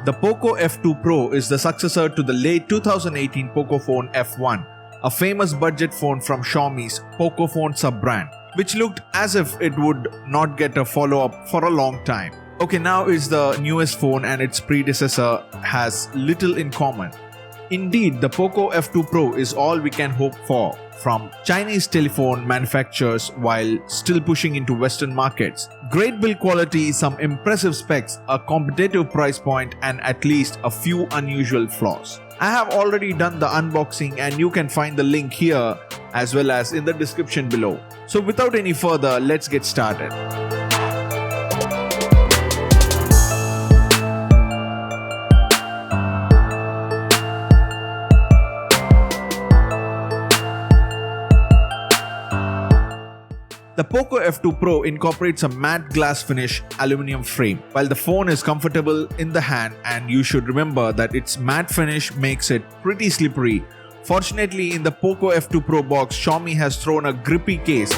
The Poco F2 Pro is the successor to the late 2018 Poco Phone F1, a famous budget phone from Xiaomi's Poco Phone sub-brand, which looked as if it would not get a follow-up for a long time. Okay, now it's the newest phone and its predecessor has little in common. Indeed, the Poco F2 Pro is all we can hope for from Chinese telephone manufacturers while still pushing into Western markets. Great build quality, some impressive specs, a competitive price point, and at least a few unusual flaws. I have already done the unboxing and you can find the link here as well as in the description below. So without any further, let's get started. The Poco F2 Pro incorporates a matte glass finish aluminum frame. While the phone is comfortable in the hand, and you should remember that its matte finish makes it pretty slippery, fortunately in the Poco F2 Pro box, Xiaomi has thrown a grippy case,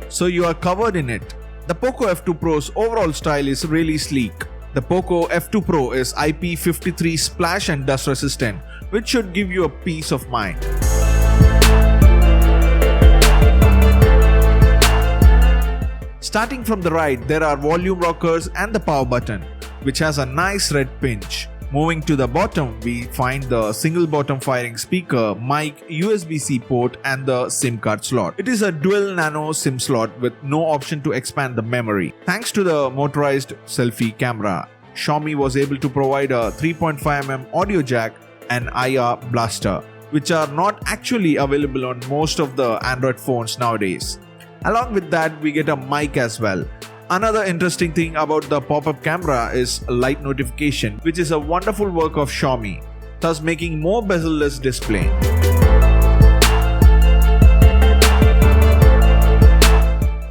so you are covered in it. The Poco F2 Pro's overall style is really sleek. The Poco F2 Pro is IP53 splash and dust resistant, which should give you a peace of mind. Starting from the right, there are volume rockers and the power button, which has a nice red pinch. Moving to the bottom, we find the single bottom firing speaker, mic, USB-C port and the SIM card slot. It is a dual nano SIM slot with no option to expand the memory. Thanks to the motorized selfie camera, Xiaomi was able to provide a 3.5mm audio jack and IR blaster, which are not actually available on most of the Android phones nowadays. Along with that, we get a mic as well. Another interesting thing about the pop-up camera is light notification, which is a wonderful work of Xiaomi, thus making more bezel-less display.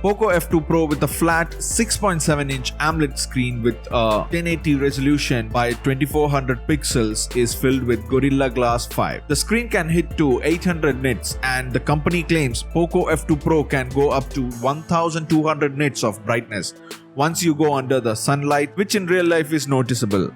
Poco F2 Pro with a flat 6.7-inch AMOLED screen with a 1080 resolution by 2400 pixels is filled with Gorilla Glass 5. The screen can hit to 800 nits and the company claims Poco F2 Pro can go up to 1200 nits of brightness once you go under the sunlight, which in real life is noticeable.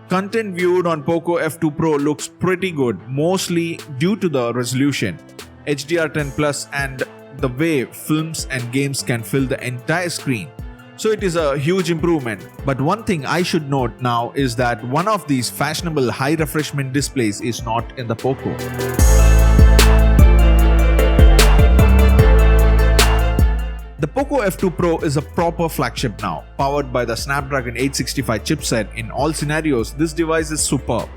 Content viewed on Poco F2 Pro looks pretty good, mostly due to the resolution, HDR10 Plus and the way films and games can fill the entire screen. So it is a huge improvement. But one thing I should note now is that one of these fashionable high refreshment displays is not in the Poco. The Poco F2 Pro is a proper flagship now. Powered by the Snapdragon 865 chipset, in all scenarios this device is superb.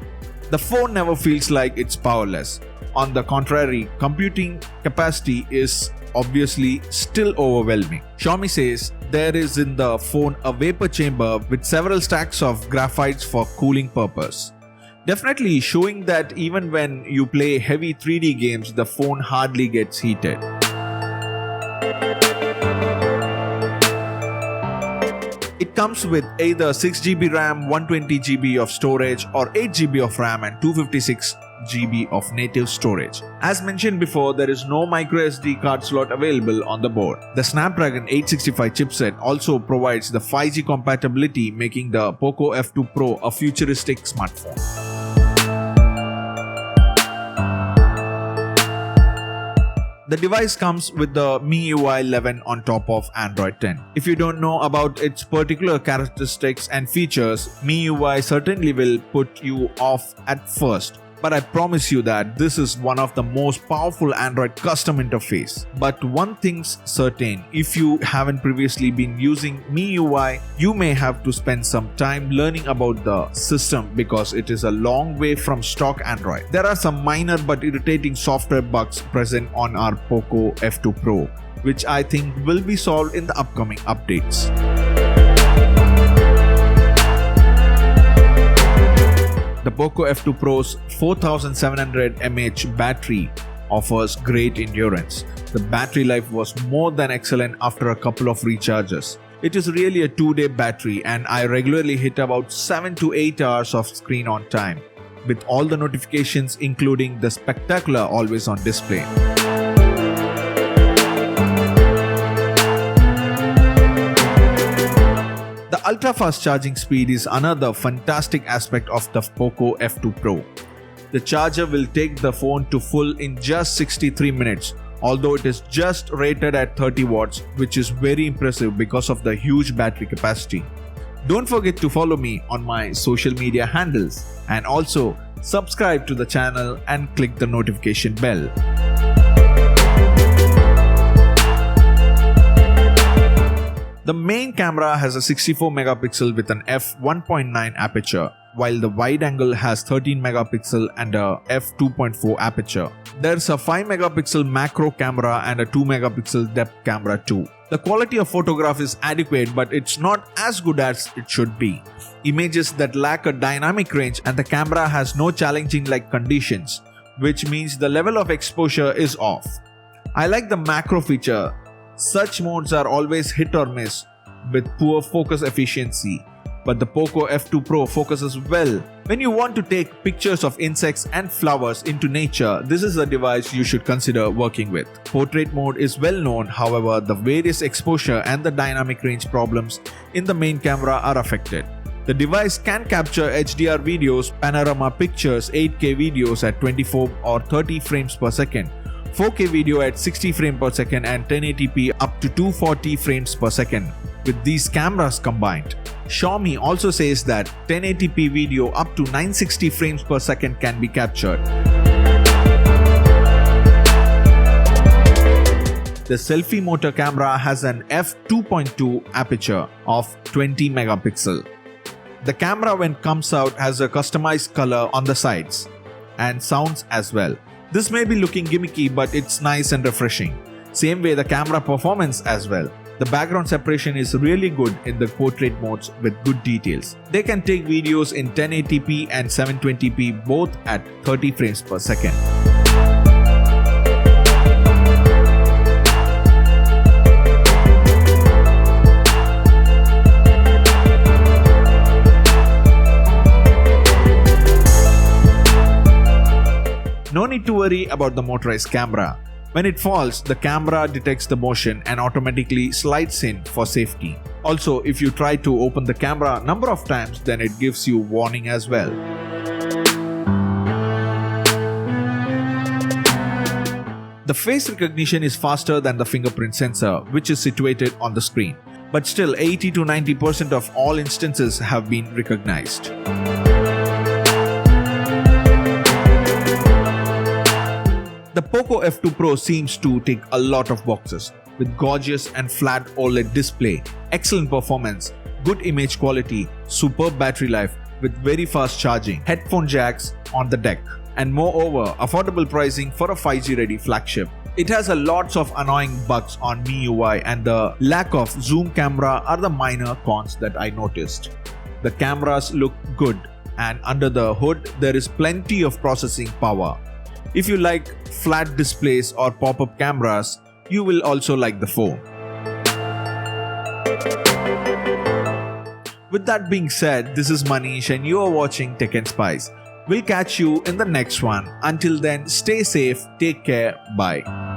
The phone never feels like it's powerless. On the contrary, computing capacity is obviously still overwhelming. Xiaomi says there is in the phone a vapor chamber with several stacks of graphites for cooling purpose. Definitely showing that even when you play heavy 3D games, the phone hardly gets heated. It comes with either 6GB RAM, 120GB of storage or 8GB of RAM and 256GB of native storage. As mentioned before, there is no microSD card slot available on the board. The Snapdragon 865 chipset also provides the 5G compatibility, making the Poco F2 Pro a futuristic smartphone. The device comes with the MIUI 11 on top of Android 10. If you don't know about its particular characteristics and features, MIUI certainly will put you off at first. But I promise you that this is one of the most powerful Android custom interface. But one thing's certain, if you haven't previously been using MIUI, you may have to spend some time learning about the system because it is a long way from stock Android. There are some minor but irritating software bugs present on our Poco F2 Pro, which I think will be solved in the upcoming updates. The Poco F2 Pro's 4700 mAh battery offers great endurance. The battery life was more than excellent after a couple of recharges. It is really a 2-day battery and I regularly hit about 7 to 8 hours of screen on time, with all the notifications including the spectacular always on display. The ultra-fast charging speed is another fantastic aspect of the Poco F2 Pro. The charger will take the phone to full in just 63 minutes, although it is just rated at 30 watts, which is very impressive because of the huge battery capacity. Don't forget to follow me on my social media handles and also subscribe to the channel and click the notification bell. The main camera has a 64 megapixel with an f1.9 aperture, while the wide angle has 13 megapixel and a f2.4 aperture. There's a 5 megapixel macro camera and a 2 megapixel depth camera too. The quality of photograph is adequate, but it's not as good as it should be. Images that lack a dynamic range, and the camera has no challenging light conditions, which means the level of exposure is off. I like the macro feature. Such modes are always hit or miss with poor focus efficiency, but the Poco F2 Pro focuses well. When you want to take pictures of insects and flowers into nature, this is a device you should consider working with. Portrait mode is well known, however, the various exposure and the dynamic range problems in the main camera are affected. The device can capture HDR videos, panorama pictures, 8K videos at 24 or 30 frames per second, 4K video at 60 frames per second and 1080p up to 240 frames per second with these cameras combined. Xiaomi also says that 1080p video up to 960 frames per second can be captured. The selfie motor camera has an f2.2 aperture of 20 megapixel. The camera when comes out has a customized color on the sides and sounds as well. This may be looking gimmicky, but it's nice and refreshing. Same way the camera performance as well. The background separation is really good in the portrait modes with good details. They can take videos in 1080p and 720p both at 30 frames per second. No need to worry about the motorized camera. When it falls, the camera detects the motion and automatically slides in for safety. Also, if you try to open the camera a number of times, then it gives you warning as well. The face recognition is faster than the fingerprint sensor, which is situated on the screen. But still, 80 to 90% of all instances have been recognized. The Poco F2 Pro seems to tick a lot of boxes with gorgeous and flat OLED display, excellent performance, good image quality, superb battery life with very fast charging, headphone jacks on the deck, and moreover affordable pricing for a 5G ready flagship. It has a lots of annoying bugs on MIUI, and the lack of zoom camera are the minor cons that I noticed. The cameras look good, and under the hood there is plenty of processing power. If you like flat displays or pop-up cameras, you will also like the phone. With that being said, this is Manish and you are watching TechnSpice. We'll catch you in the next one. Until then, stay safe, take care, bye.